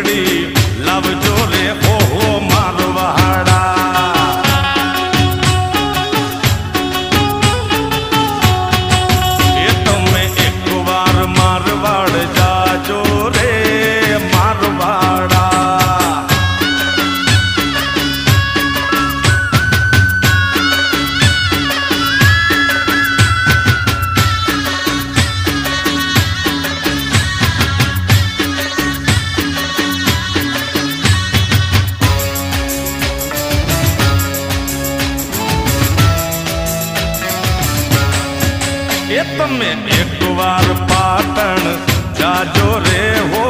ફૂલડી લાવજો રે ઓહો મારવાડા એ તમે એકવાર મારવાડ જાજો રે મારવાડા એ તમે એકવાર પાટણ જાજો રે હો